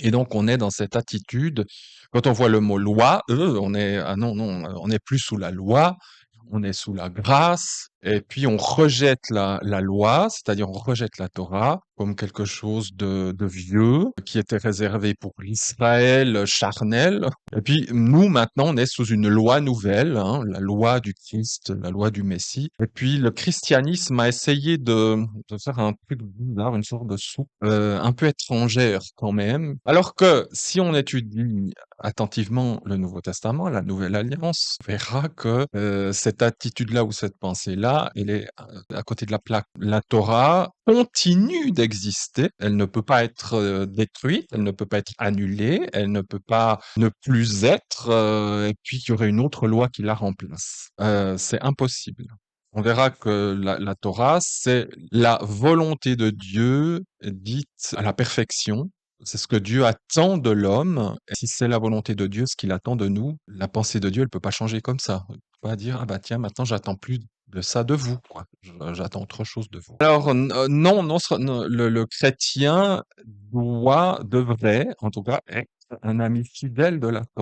Et donc, on est dans cette attitude, quand on voit le mot loi, on est, ah non, non, on n'est plus sous la loi, on est sous la grâce, et puis on rejette la loi, c'est-à-dire on rejette la Torah comme quelque chose de vieux, qui était réservé pour l'Israël charnel. Et puis nous, maintenant, on est sous une loi nouvelle, hein, la loi du Christ, la loi du Messie. Et puis le christianisme a essayé de faire un truc bizarre, une sorte de soupe un peu étrangère quand même. Alors que si on étudie attentivement le Nouveau Testament, la Nouvelle Alliance, on verra que cette attitude-là ou cette pensée-là, elle est à côté de la plaque. La Torah continue d'exister, elle ne peut pas être détruite, elle ne peut pas être annulée, elle ne peut pas ne plus être, et puis qu'il y aurait une autre loi qui la remplace. C'est impossible. On verra que la Torah, c'est la volonté de Dieu dite à la perfection. C'est ce que Dieu attend de l'homme. Et si c'est la volonté de Dieu, ce qu'il attend de nous, la pensée de Dieu, elle peut pas changer comme ça. Elle peut pas dire, ah bah tiens, maintenant j'attends plus de ça de vous, quoi. J'attends autre chose de vous. Alors, non, non, non, le chrétien devrait, en tout cas, être un ami fidèle de la Torah.